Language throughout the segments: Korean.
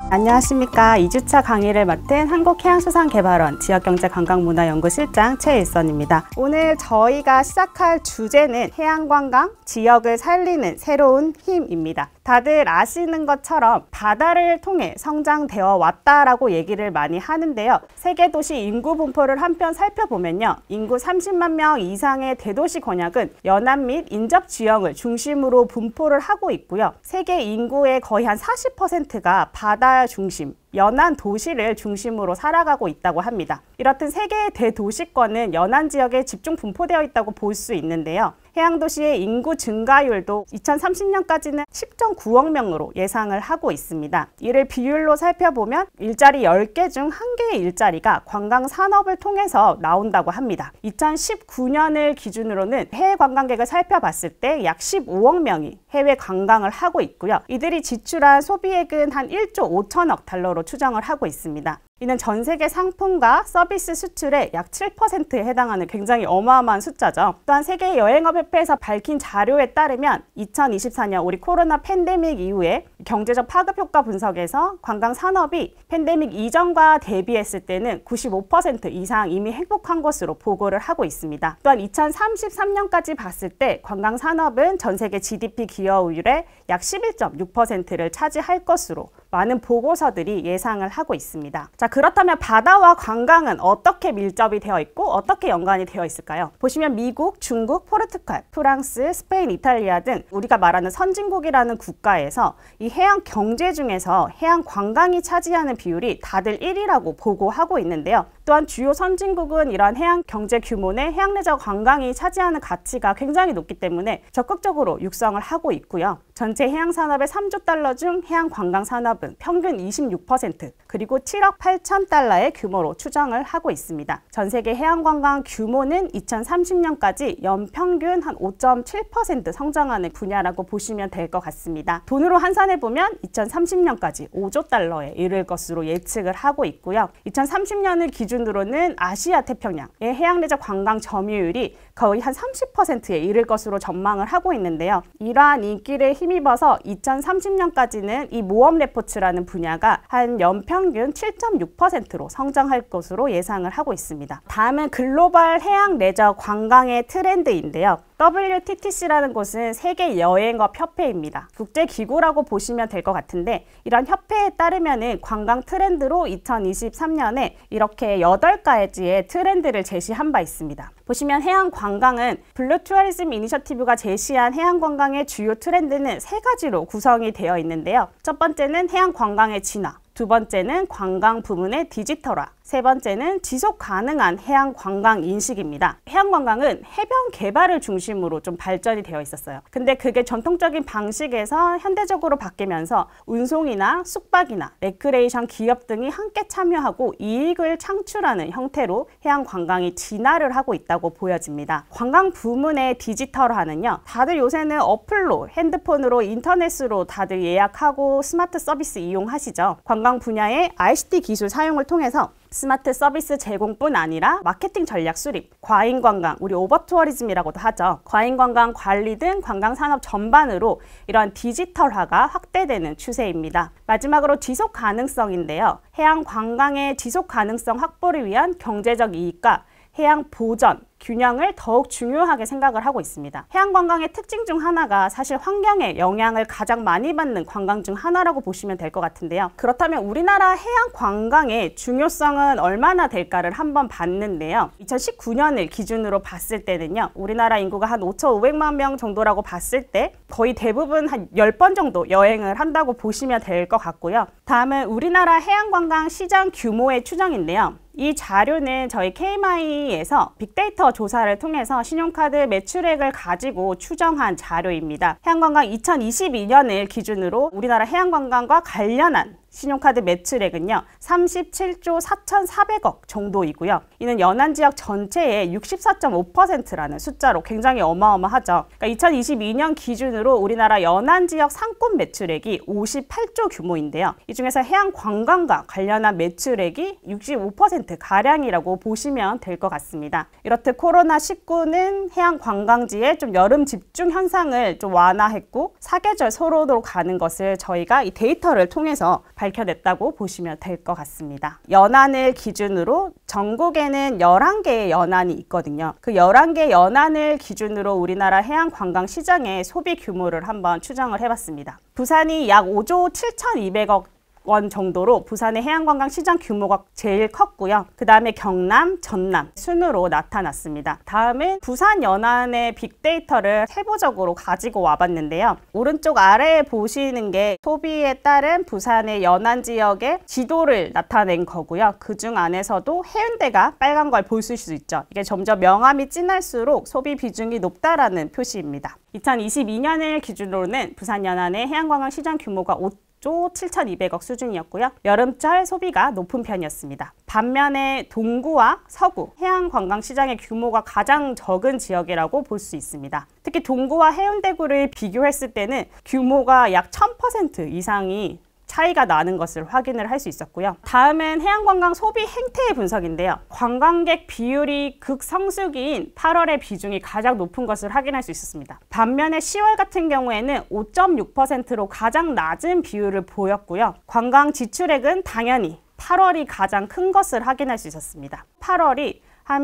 안녕하십니까. 2주차 강의를 맡은 한국해양수산개발원 지역경제관광문화연구실장 최일선입니다. 오늘 저희가 시작할 주제는 해양관광, 지역을 살리는 새로운 힘입니다. 다들 아시는 것처럼 바다를 통해 성장되어 왔다라고 얘기를 많이 하는데요. 세계 도시 인구 분포를 한편 살펴보면요. 인구 30만 명 이상의 대도시 권역은 연안 및 인접 지형을 중심으로 분포를 하고 있고요. 세계 인구의 거의 한 40%가 바다 중심, 연안 도시를 중심으로 살아가고 있다고 합니다. 이렇듯 세계의 대도시권은 연안 지역에 집중 분포되어 있다고 볼 수 있는데요. 해양도시의 인구 증가율도 2030년까지는 10.9억 명으로 예상을 하고 있습니다. 이를 비율로 살펴보면 일자리 10개 중 1개의 일자리가 관광산업을 통해서 나온다고 합니다. 2019년을 기준으로는 해외 관광객을 살펴봤을 때 약 15억 명이 해외 관광을 하고 있고요. 이들이 지출한 소비액은 한 1조 5천억 달러로 추정을 하고 있습니다. 이는 전 세계 상품과 서비스 수출의 약 7%에 해당하는 굉장히 어마어마한 숫자죠. 또한 세계여행업협회에서 밝힌 자료에 따르면 2024년 우리 코로나 팬데믹 이후에 경제적 파급 효과 분석에서 관광 산업이 팬데믹 이전과 대비했을 때는 95% 이상 이미 행복한 것으로 보고를 하고 있습니다. 또한 2033년까지 봤을 때 관광 산업은 전 세계 GDP 기여율의 약 11.6%를 차지할 것으로 많은 보고서들이 예상을 하고 있습니다. 자, 그렇다면 바다와 관광은 어떻게 밀접이 되어 있고 어떻게 연관이 되어 있을까요? 보시면 미국, 중국, 포르투갈, 프랑스, 스페인, 이탈리아 등 우리가 말하는 선진국이라는 국가에서 이 해양 경제 중에서 해양 관광이 차지하는 비율이 다들 1위라고 보고하고 있는데요. 또한 주요 선진국은 이러한 해양 경제 규모 내 해양 레저 관광이 차지하는 가치가 굉장히 높기 때문에 적극적으로 육성을 하고 있고요. 전체 해양 산업의 3조 달러 중 해양 관광 산업은 평균 26%, 그리고 7억 8천 달러의 규모로 추정을 하고 있습니다. 전 세계 해양 관광 규모는 2030년까지 연평균 한 5.7% 성장하는 분야라고 보시면 될 것 같습니다. 돈으로 환산해 보면 2030년까지 5조 달러에 이를 것으로 예측을 하고 있고요. 2030년을 기준으로는 아시아 태평양의 해양 레저 관광 점유율이 거의 한 30%에 이를 것으로 전망을 하고 있는데요. 이러한 인기를 힘입어서 2030년까지는 이 모험 레포츠라는 분야가 한 연평균 7.6%로 성장할 것으로 예상을 하고 있습니다. 다음은 글로벌 해양 레저 관광의 트렌드인데요. WTTC라는 곳은 세계 여행업 협회입니다. 국제기구라고 보시면 될 것 같은데, 이런 협회에 따르면 관광 트렌드로 2023년에 이렇게 8가지의 트렌드를 제시한 바 있습니다. 보시면 해양 관광은 블루 투어리즘 이니셔티브가 제시한 해양 관광의 주요 트렌드는 3가지로 구성이 되어 있는데요. 첫 번째는 해양 관광의 진화, 두 번째는 관광 부문의 디지털화, 세 번째는 지속 가능한 해양 관광 인식입니다. 해양 관광은 해변 개발을 중심으로 좀 발전이 되어 있었어요. 근데 그게 전통적인 방식에서 현대적으로 바뀌면서 운송이나 숙박이나 레크레이션 기업 등이 함께 참여하고 이익을 창출하는 형태로 해양 관광이 진화를 하고 있다고 보여집니다. 관광 부문의 디지털화는요, 다들 요새는 어플로, 핸드폰으로, 인터넷으로 다들 예약하고 스마트 서비스 이용하시죠. 관광 분야의 ICT 기술 사용을 통해서 스마트 서비스 제공뿐 아니라 마케팅 전략 수립, 과잉 관광, 우리 오버 투어리즘이라고도 하죠. 과잉 관광 관리 등 관광 산업 전반으로 이러한 디지털화가 확대되는 추세입니다. 마지막으로 지속 가능성인데요. 해양 관광의 지속 가능성 확보를 위한 경제적 이익과 해양 보전, 균형을 더욱 중요하게 생각을 하고 있습니다. 해양 관광의 특징 중 하나가 사실 환경에 영향을 가장 많이 받는 관광 중 하나라고 보시면 될 것 같은데요. 그렇다면 우리나라 해양 관광의 중요성은 얼마나 될까를 한번 봤는데요. 2019년을 기준으로 봤을 때는요, 우리나라 인구가 한 5,500만 명 정도라고 봤을 때 거의 대부분 한 10번 정도 여행을 한다고 보시면 될 것 같고요. 다음은 우리나라 해양 관광 시장 규모의 추정인데요. 이 자료는 저희 KMI에서 빅데이터 조사를 통해서 신용카드 매출액을 가지고 추정한 자료입니다. 해양관광 2022년을 기준으로 우리나라 해양관광과 관련한 신용카드 매출액은요 37조 4,400억 정도이고요. 이는 연안 지역 전체의 64.5%라는 숫자로 굉장히 어마어마하죠. 그러니까 2022년 기준으로 우리나라 연안 지역 상권 매출액이 58조 규모인데요. 이 중에서 해양 관광과 관련한 매출액이 65%가량이라고 보시면 될 것 같습니다. 이렇듯 코로나19는 해양 관광지의 좀 여름 집중 현상을 좀 완화했고 사계절 서로로 가는 것을 저희가 이 데이터를 통해서 밝혀냈다고 보시면 될 것 같습니다. 연안을 기준으로 전국에는 11개의 연안이 있거든요. 그 11개 연안을 기준으로 우리나라 해양관광시장의 소비 규모를 한번 추정을 해봤습니다. 부산이 약 5조 7,200억 원 정도로 부산의 해양관광 시장 규모가 제일 컸고요. 그 다음에 경남, 전남 순으로 나타났습니다. 다음은 부산 연안의 빅데이터를 세부적으로 가지고 와봤는데요. 오른쪽 아래에 보시는 게 소비에 따른 부산의 연안 지역의 지도를 나타낸 거고요. 그중 안에서도 해운대가 빨간 걸 보실 수 있죠. 이게 점점 명암이 진할수록 소비 비중이 높다라는 표시입니다. 2022년을 기준으로는 부산 연안의 해양관광 시장 규모가 5조 7,200억 수준이었고요. 여름철 소비가 높은 편이었습니다. 반면에 동구와 서구 해양관광시장의 규모가 가장 적은 지역이라고 볼 수 있습니다. 특히 동구와 해운대구를 비교했을 때는 규모가 약 1000% 이상이 차이가 나는 것을 확인을 할 수 있었고요. 다음은 해양관광 소비 행태의 분석인데요. 관광객 비율이 극성수기인 8월의 비중이 가장 높은 것을 확인할 수 있었습니다. 반면에 10월 같은 경우에는 5.6%로 가장 낮은 비율을 보였고요. 관광 지출액은 당연히 8월이 가장 큰 것을 확인할 수 있었습니다. 8월이 한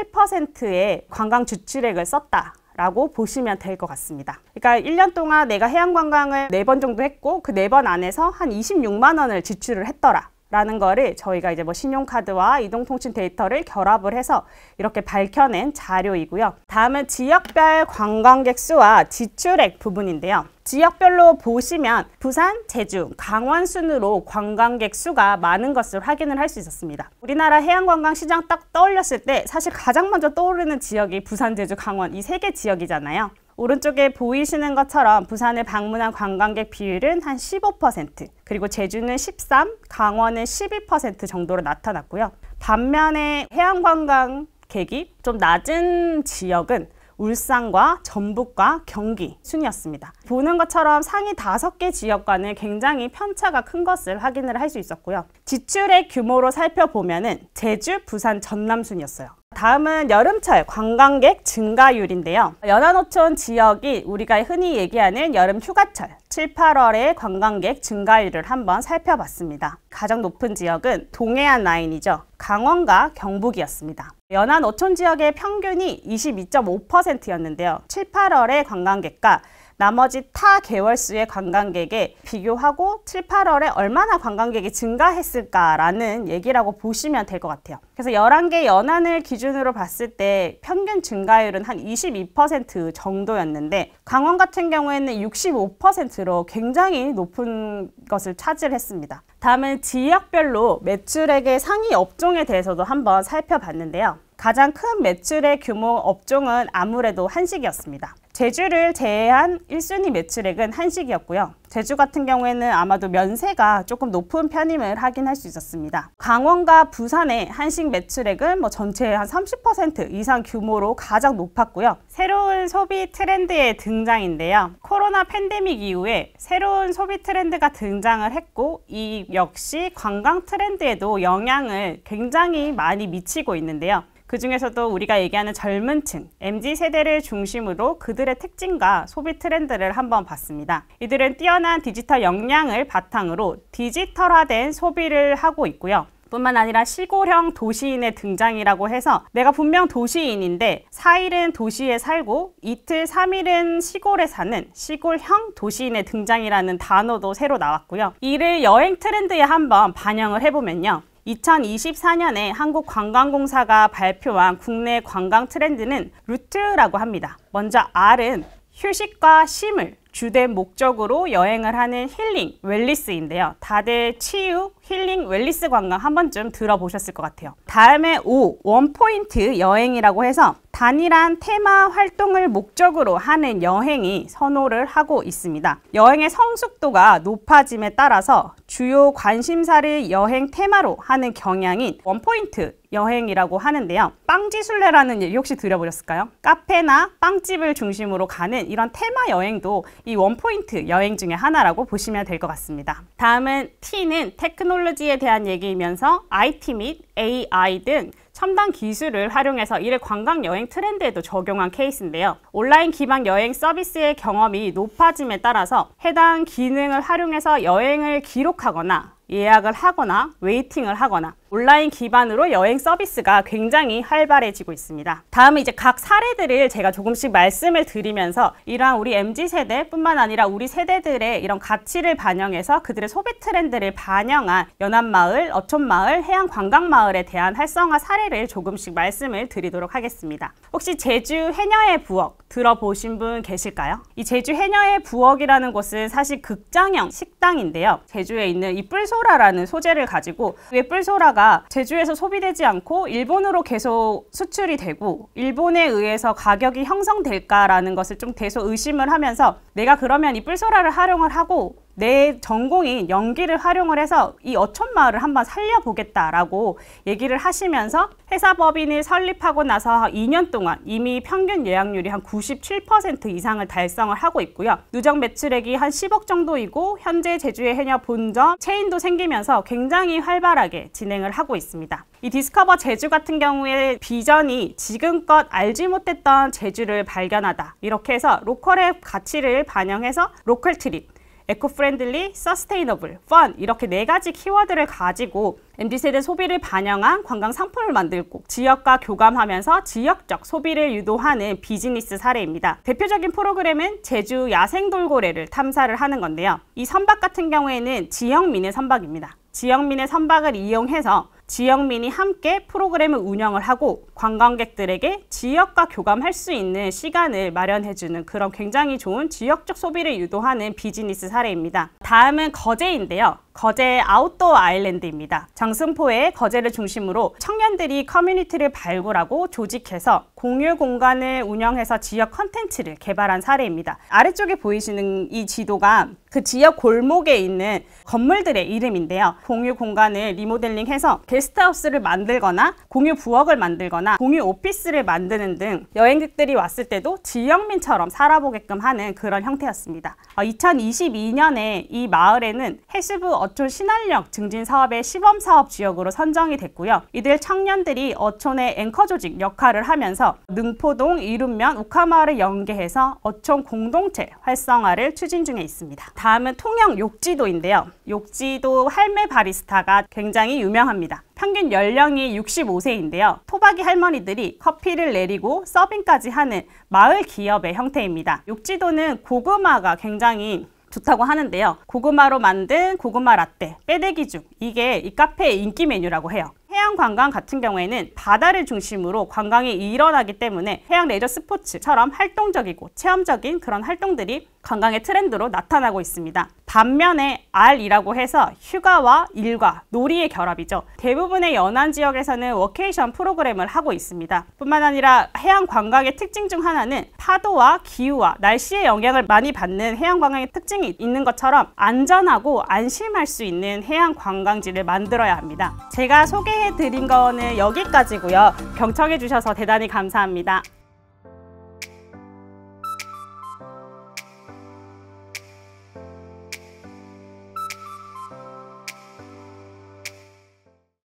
10.7%의 관광 지출액을 썼다 라고 보시면 될 것 같습니다. 그러니까 1년 동안 내가 해양관광을 4번 정도 했고 그 4번 안에서 한 26만 원을 지출을 했더라 라는 거를 저희가 이제 신용카드와 이동통신 데이터를 결합을 해서 이렇게 밝혀낸 자료이고요. 다음은 지역별 관광객 수와 지출액 부분인데요. 지역별로 보시면 부산, 제주, 강원 순으로 관광객 수가 많은 것을 확인을 할 수 있었습니다. 우리나라 해양관광시장 딱 떠올렸을 때 사실 가장 먼저 떠오르는 지역이 부산, 제주, 강원 이 3개 지역이잖아요. 오른쪽에 보이시는 것처럼 부산을 방문한 관광객 비율은 한 15%, 그리고 제주는 13%, 강원은 12% 정도로 나타났고요. 반면에 해양관광객이 좀 낮은 지역은 울산과 전북과 경기 순이었습니다. 보는 것처럼 상위 5개 지역과는 굉장히 편차가 큰 것을 확인을 할 수 있었고요. 지출액 규모로 살펴보면은 제주, 부산, 전남 순이었어요. 다음은 여름철 관광객 증가율인데요. 연안어촌 지역이 우리가 흔히 얘기하는 여름 휴가철 7, 8월의 관광객 증가율을 한번 살펴봤습니다. 가장 높은 지역은 동해안 라인이죠. 강원과 경북이었습니다. 연안 어촌 지역의 평균이 22.5%였는데요. 7, 8월의 관광객과 나머지 타 계월수의 관광객에 비교하고 7, 8월에 얼마나 관광객이 증가했을까라는 얘기라고 보시면 될 것 같아요. 그래서 11개 연안을 기준으로 봤을 때 평균 증가율은 한 22% 정도였는데 강원 같은 경우에는 65%로 굉장히 높은 것을 차지했습니다. 다음은 지역별로 매출액의 상위 업종에 대해서도 한번 살펴봤는데요. 가장 큰 매출의 규모 업종은 아무래도 한식이었습니다. 제주를 제외한 1순위 매출액은 한식이었고요. 제주 같은 경우에는 아마도 면세가 조금 높은 편임을 확인할 수 있었습니다. 강원과 부산의 한식 매출액은 전체의 한 30% 이상 규모로 가장 높았고요. 새로운 소비 트렌드의 등장인데요. 코로나 팬데믹 이후에 새로운 소비 트렌드가 등장을 했고 이 역시 관광 트렌드에도 영향을 굉장히 많이 미치고 있는데요. 그 중에서도 우리가 얘기하는 젊은 층, MZ세대를 중심으로 그들의 특징과 소비 트렌드를 한번 봤습니다. 이들은 뛰어난 디지털 역량을 바탕으로 디지털화된 소비를 하고 있고요. 뿐만 아니라 시골형 도시인의 등장이라고 해서 내가 분명 도시인인데 4일은 도시에 살고 이틀, 3일은 시골에 사는 시골형 도시인의 등장이라는 단어도 새로 나왔고요. 이를 여행 트렌드에 한번 반영을 해보면요. 2024년에 한국관광공사가 발표한 국내 관광 트렌드는 루트라고 합니다. 먼저 R은 휴식과 쉼을 주된 목적으로 여행을 하는 힐링, 웰리스인데요. 다들 치유, 힐링, 웰리스 관광 한 번쯤 들어보셨을 것 같아요. 다음에 O, 원포인트 여행이라고 해서 단일한 테마 활동을 목적으로 하는 여행이 선호를 하고 있습니다. 여행의 성숙도가 높아짐에 따라서 주요 관심사를 여행 테마로 하는 경향인 원포인트 여행이라고 하는데요. 빵지순례라는 얘기 혹시 들어보셨을까요? 카페나 빵집을 중심으로 가는 이런 테마 여행도 이 원포인트 여행 중에 하나라고 보시면 될 것 같습니다. 다음은 T는 테크놀로지에 대한 얘기이면서 IT 및 AI 등 첨단 기술을 활용해서 이를 관광 여행 트렌드에도 적용한 케이스인데요. 온라인 기반 여행 서비스의 경험이 높아짐에 따라서 해당 기능을 활용해서 여행을 기록하거나 예약을 하거나 웨이팅을 하거나 온라인 기반으로 여행 서비스가 굉장히 활발해지고 있습니다. 다음은 이제 각 사례들을 제가 조금씩 말씀을 드리면서 이러한 우리 MZ세대뿐만 아니라 우리 세대들의 이런 가치를 반영해서 그들의 소비 트렌드를 반영한 연안마을, 어촌마을, 해양관광마을에 대한 활성화 사례를 조금씩 말씀을 드리도록 하겠습니다. 혹시 제주 해녀의 부엌 들어보신 분 계실까요? 이 제주 해녀의 부엌이라는 곳은 사실 극장형 식당인데요. 제주에 있는 이 뿔소라라는 소재를 가지고 왜 뿔소라가 제주에서 소비되지 않고 일본으로 계속 수출이 되고 일본에 의해서 가격이 형성될까라는 것을 좀 계속 의심을 하면서 내가 그러면 이 뿔소라를 활용을 하고 내 전공인 연기를 활용을 해서 이 어촌마을을 한번 살려보겠다라고 얘기를 하시면서 회사 법인을 설립하고 나서 2년 동안 이미 평균 예약률이 한 97% 이상을 달성을 하고 있고요. 누적 매출액이 한 10억 정도이고 현재 제주의 해녀 본점 체인도 생기면서 굉장히 활발하게 진행을 하고 있습니다. 이 디스커버 제주 같은 경우에 비전이 지금껏 알지 못했던 제주를 발견하다. 이렇게 해서 로컬의 가치를 반영해서 로컬 트립, 에코프렌들리, 서스테이너블, 펀 이렇게 4가지 키워드를 가지고 MZ세대 소비를 반영한 관광 상품을 만들고 지역과 교감하면서 지역적 소비를 유도하는 비즈니스 사례입니다. 대표적인 프로그램은 제주 야생돌고래를 탐사를 하는 건데요. 이 선박 같은 경우에는 지역민의 선박입니다. 지역민의 선박을 이용해서 지역민이 함께 프로그램을 운영을 하고 관광객들에게 지역과 교감할 수 있는 시간을 마련해주는 그런 굉장히 좋은 지역적 소비를 유도하는 비즈니스 사례입니다. 다음은 거제인데요. 거제 아웃도어 아일랜드입니다. 장승포의 거제를 중심으로 청년들이 커뮤니티를 발굴하고 조직해서 공유 공간을 운영해서 지역 컨텐츠를 개발한 사례입니다. 아래쪽에 보이시는 이 지도가 그 지역 골목에 있는 건물들의 이름인데요. 공유 공간을 리모델링해서 게스트하우스를 만들거나 공유 부엌을 만들거나 공유 오피스를 만드는 등 여행객들이 왔을 때도 지역민처럼 살아보게끔 하는 그런 형태였습니다. 2022년에 이 마을에는 해수부 어촌 신활력 증진 사업의 시범사업 지역으로 선정이 됐고요. 이들 청년들이 어촌의 앵커 조직 역할을 하면서 능포동, 이룸면, 욱하마을을 연계해서 어촌 공동체 활성화를 추진 중에 있습니다. 다음은 통영 욕지도인데요. 욕지도 할매 바리스타가 굉장히 유명합니다. 평균 연령이 65세인데요. 토박이 할머니들이 커피를 내리고 서빙까지 하는 마을 기업의 형태입니다. 욕지도는 고구마가 굉장히 좋다고 하는데요. 고구마로 만든 고구마 라떼, 빼대기죽 이게 이 카페의 인기 메뉴라고 해요. 해양관광 같은 경우에는 바다를 중심으로 관광이 일어나기 때문에 해양 레저 스포츠처럼 활동적이고 체험적인 그런 활동들이 관광의 트렌드로 나타나고 있습니다. 반면에 R이라고 해서 휴가와 일과 놀이의 결합이죠. 대부분의 연안 지역에서는 워케이션 프로그램을 하고 있습니다. 뿐만 아니라 해양관광의 특징 중 하나는 파도와 기후와 날씨의 영향을 많이 받는 해양관광의 특징이 있는 것처럼 안전하고 안심할 수 있는 해양관광지를 만들어야 합니다. 제가 소개해드린 거는 여기까지고요. 경청해 주셔서 대단히 감사합니다.